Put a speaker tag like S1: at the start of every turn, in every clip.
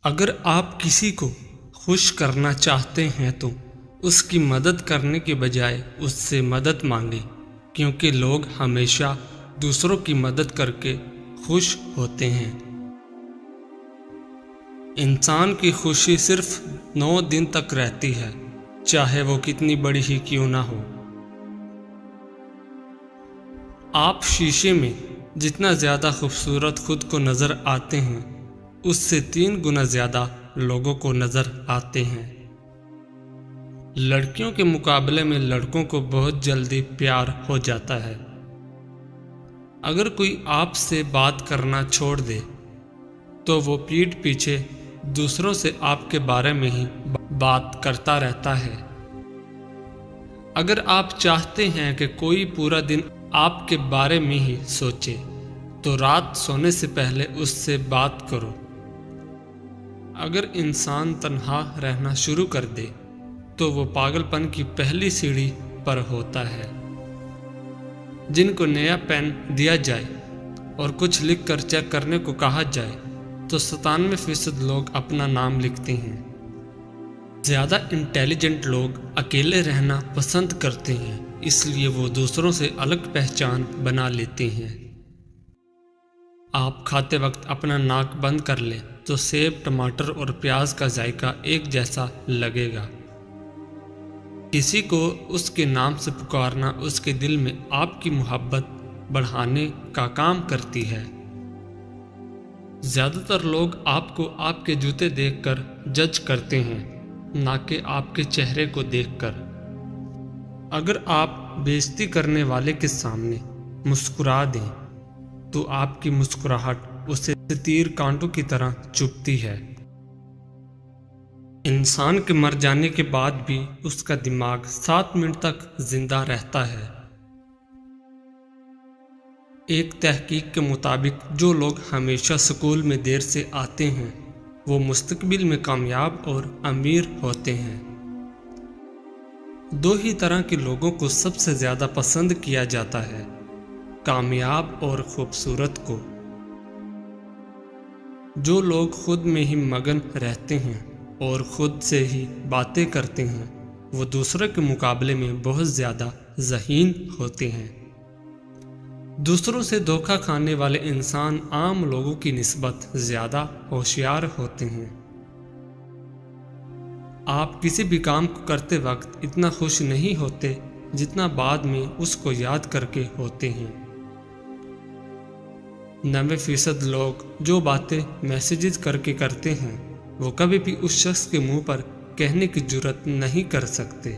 S1: اگر آپ کسی کو خوش کرنا چاہتے ہیں تو اس کی مدد کرنے کے بجائے اس سے مدد مانگیں، کیونکہ لوگ ہمیشہ دوسروں کی مدد کر کے خوش ہوتے ہیں۔ انسان کی خوشی صرف 9 دن تک رہتی ہے، چاہے وہ کتنی بڑی ہی کیوں نہ ہو۔ آپ شیشے میں جتنا زیادہ خوبصورت خود کو نظر آتے ہیں، اس سے 3 گنا زیادہ لوگوں کو نظر آتے ہیں۔ لڑکیوں کے مقابلے میں لڑکوں کو بہت جلدی پیار ہو جاتا ہے۔ اگر کوئی آپ سے بات کرنا چھوڑ دے تو وہ پیٹھ پیچھے دوسروں سے آپ کے بارے میں ہی بات کرتا رہتا ہے۔ اگر آپ چاہتے ہیں کہ کوئی پورا دن آپ کے بارے میں ہی سوچے تو رات سونے سے پہلے اس سے بات کرو۔ اگر انسان تنہا رہنا شروع کر دے تو وہ پاگل پن کی پہلی سیڑھی پر ہوتا ہے۔ جن کو نیا پین دیا جائے اور کچھ لکھ کر چیک کرنے کو کہا جائے تو 97% لوگ اپنا نام لکھتے ہیں۔ زیادہ انٹیلیجنٹ لوگ اکیلے رہنا پسند کرتے ہیں، اس لیے وہ دوسروں سے الگ پہچان بنا لیتے ہیں۔ آپ کھاتے وقت اپنا ناک بند کر لیں تو سیب، ٹماٹر اور پیاز کا ذائقہ ایک جیسا لگے گا۔ کسی کو اس کے نام سے پکارنا اس کے دل میں آپ کی محبت بڑھانے کا کام کرتی ہے۔ زیادہ تر لوگ آپ کو آپ کے جوتے دیکھ کر جج کرتے ہیں، نہ کہ آپ کے چہرے کو دیکھ کر۔ اگر آپ بےعزتی کرنے والے کے سامنے مسکرا دیں تو آپ کی مسکراہٹ اسے تیر کانٹوں کی طرح چبھتی ہے۔ انسان کے مر جانے کے بعد بھی اس کا دماغ 7 منٹ تک زندہ رہتا ہے۔ ایک تحقیق کے مطابق جو لوگ ہمیشہ اسکول میں دیر سے آتے ہیں وہ مستقبل میں کامیاب اور امیر ہوتے ہیں۔ 2 ہی طرح کے لوگوں کو سب سے زیادہ پسند کیا جاتا ہے، کامیاب اور خوبصورت کو۔ جو لوگ خود میں ہی مگن رہتے ہیں اور خود سے ہی باتیں کرتے ہیں وہ دوسروں کے مقابلے میں بہت زیادہ ذہین ہوتے ہیں۔ دوسروں سے دھوکہ کھانے والے انسان عام لوگوں کی نسبت زیادہ ہوشیار ہوتے ہیں۔ آپ کسی بھی کام کو کرتے وقت اتنا خوش نہیں ہوتے جتنا بعد میں اس کو یاد کر کے ہوتے ہیں۔ 90% لوگ جو باتیں میسیجز کر کے کرتے ہیں وہ کبھی بھی اس شخص کے منہ پر کہنے کی جرات نہیں کر سکتے۔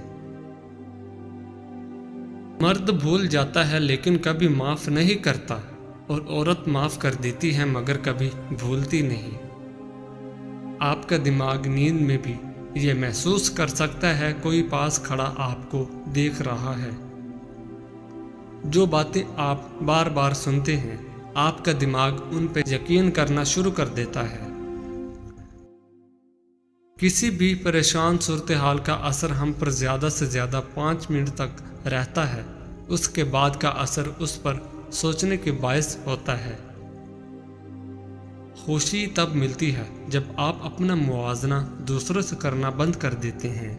S1: مرد بھول جاتا ہے لیکن کبھی معاف نہیں کرتا، اور عورت معاف کر دیتی ہے مگر کبھی بھولتی نہیں۔ آپ کا دماغ نیند میں بھی یہ محسوس کر سکتا ہے کوئی پاس کھڑا آپ کو دیکھ رہا ہے۔ جو باتیں آپ بار بار سنتے ہیں آپ کا دماغ ان پہ یقین کرنا شروع کر دیتا ہے۔ کسی بھی پریشان صورتحال کا اثر ہم پر زیادہ سے زیادہ 5 منٹ تک رہتا ہے، اس کے بعد کا اثر اس پر سوچنے کے باعث ہوتا ہے۔ خوشی تب ملتی ہے جب آپ اپنا موازنہ دوسروں سے کرنا بند کر دیتے ہیں۔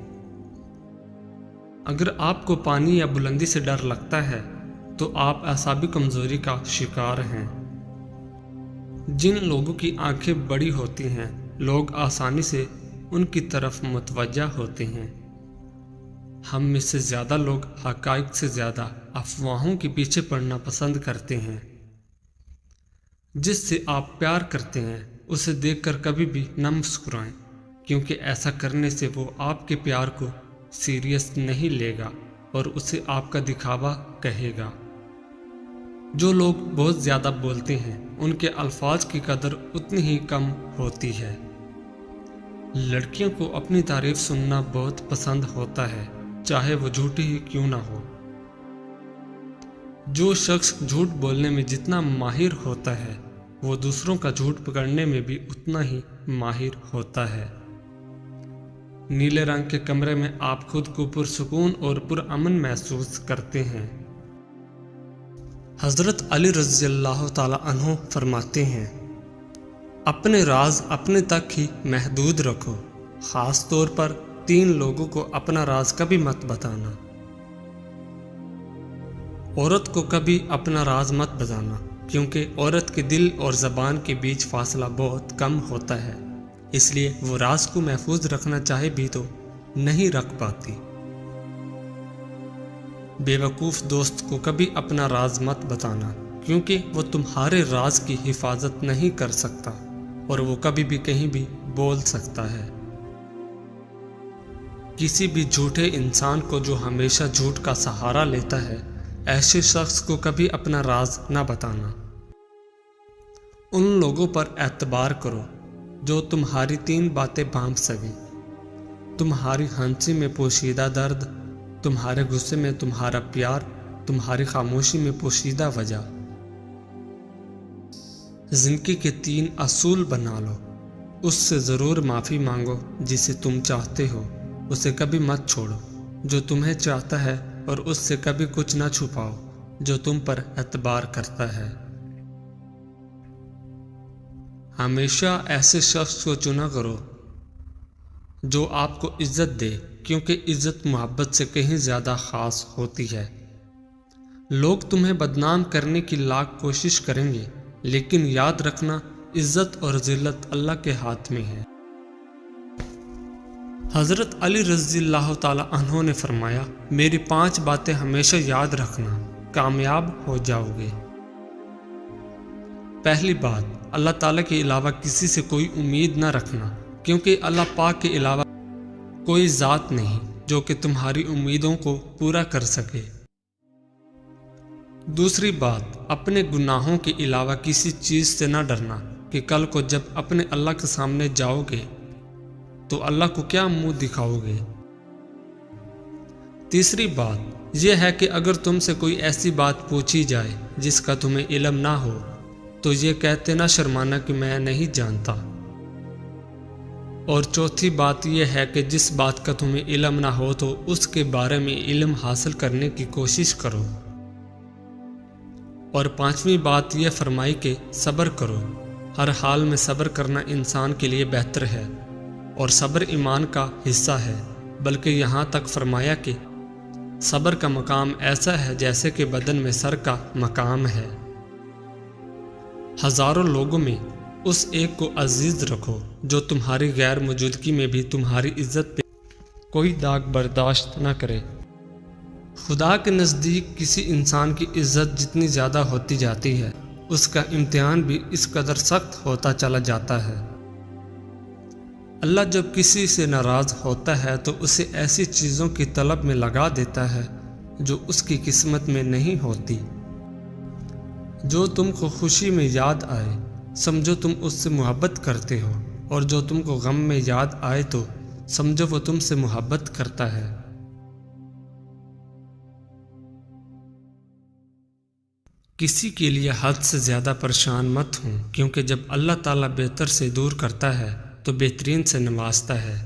S1: اگر آپ کو پانی یا بلندی سے ڈر لگتا ہے تو آپ اعصابی کمزوری کا شکار ہیں۔ جن لوگوں کی آنکھیں بڑی ہوتی ہیں لوگ آسانی سے ان کی طرف متوجہ ہوتے ہیں۔ ہم میں سے زیادہ لوگ حقائق سے زیادہ افواہوں کے پیچھے پڑنا پسند کرتے ہیں۔ جس سے آپ پیار کرتے ہیں اسے دیکھ کر کبھی بھی نہ مسکرائیں، کیونکہ ایسا کرنے سے وہ آپ کے پیار کو سیریس نہیں لے گا اور اسے آپ کا دکھاوا کہے گا۔ جو لوگ بہت زیادہ بولتے ہیں ان کے الفاظ کی قدر اتنی ہی کم ہوتی ہے۔ لڑکیوں کو اپنی تعریف سننا بہت پسند ہوتا ہے، چاہے وہ جھوٹی ہی کیوں نہ ہو۔ جو شخص جھوٹ بولنے میں جتنا ماہر ہوتا ہے وہ دوسروں کا جھوٹ پکڑنے میں بھی اتنا ہی ماہر ہوتا ہے۔ نیلے رنگ کے کمرے میں آپ خود کو پرسکون اور پرامن محسوس کرتے ہیں۔ حضرت علی رضی اللہ تعالی عنہ فرماتے ہیں، اپنے راز اپنے تک ہی محدود رکھو، خاص طور پر 3 لوگوں کو اپنا راز کبھی مت بتانا۔ عورت کو کبھی اپنا راز مت بتانا، کیونکہ عورت کے دل اور زبان کے بیچ فاصلہ بہت کم ہوتا ہے، اس لیے وہ راز کو محفوظ رکھنا چاہے بھی تو نہیں رکھ پاتی۔ بے وقوف دوست کو کبھی اپنا راز مت بتانا، کیونکہ وہ تمہارے راز کی حفاظت نہیں کر سکتا اور وہ کبھی بھی کہیں بھی بول سکتا ہے۔ کسی بھی جھوٹے انسان کو جو ہمیشہ جھوٹ کا سہارا لیتا ہے، ایسے شخص کو کبھی اپنا راز نہ بتانا۔ ان لوگوں پر اعتبار کرو جو تمہاری 3 باتیں بانپ سکیں: تمہاری ہنسی میں پوشیدہ درد، تمہارے غصے میں تمہارا پیار، تمہاری خاموشی میں پوشیدہ وجہ۔ زندگی کے 3 اصول بنا لو۔ اس سے ضرور معافی مانگو جسے تم چاہتے ہو، اسے کبھی مت چھوڑو جو تمہیں چاہتا ہے، اور اس سے کبھی کچھ نہ چھپاؤ جو تم پر اعتبار کرتا ہے۔ ہمیشہ ایسے شخص کو چنا کرو جو آپ کو عزت دے، کیونکہ عزت محبت سے کہیں زیادہ خاص ہوتی ہے۔ لوگ تمہیں بدنام کرنے کی لاکھ کوشش کریں گے، لیکن یاد رکھنا عزت اور ذلت اللہ کے ہاتھ میں ہے۔ حضرت علی رضی اللہ تعالی عنہ نے فرمایا، میری 5 باتیں ہمیشہ یاد رکھنا، کامیاب ہو جاؤ گے۔ پہلی بات، اللہ تعالیٰ کے علاوہ کسی سے کوئی امید نہ رکھنا، کیونکہ اللہ پاک کے علاوہ کوئی ذات نہیں جو کہ تمہاری امیدوں کو پورا کر سکے۔ دوسری بات، اپنے گناہوں کے علاوہ کسی چیز سے نہ ڈرنا کہ کل کو جب اپنے اللہ کے سامنے جاؤ گے تو اللہ کو کیا منہ دکھاؤ گے۔ تیسری بات یہ ہے کہ اگر تم سے کوئی ایسی بات پوچھی جائے جس کا تمہیں علم نہ ہو تو یہ کہتے نہ شرمانا کہ میں نہیں جانتا۔ اور چوتھی بات یہ ہے کہ جس بات کا تمہیں علم نہ ہو تو اس کے بارے میں علم حاصل کرنے کی کوشش کرو۔ اور 5ویں بات یہ فرمائی کہ صبر کرو، ہر حال میں صبر کرنا انسان کے لیے بہتر ہے، اور صبر ایمان کا حصہ ہے، بلکہ یہاں تک فرمایا کہ صبر کا مقام ایسا ہے جیسے کہ بدن میں سر کا مقام ہے۔ ہزاروں لوگوں میں اس ایک کو عزیز رکھو جو تمہاری غیر موجودگی میں بھی تمہاری عزت پہ کوئی داغ برداشت نہ کرے۔ خدا کے نزدیک کسی انسان کی عزت جتنی زیادہ ہوتی جاتی ہے، اس کا امتحان بھی اس قدر سخت ہوتا چلا جاتا ہے۔ اللہ جب کسی سے ناراض ہوتا ہے تو اسے ایسی چیزوں کی طلب میں لگا دیتا ہے جو اس کی قسمت میں نہیں ہوتی۔ جو تم کو خوشی میں یاد آئے سمجھو تم اس سے محبت کرتے ہو، اور جو تم کو غم میں یاد آئے تو سمجھو وہ تم سے محبت کرتا ہے۔ کسی کے لیے حد سے زیادہ پریشان مت ہوں، کیونکہ جب اللہ تعالیٰ بہتر سے دور کرتا ہے تو بہترین سے نوازتا ہے۔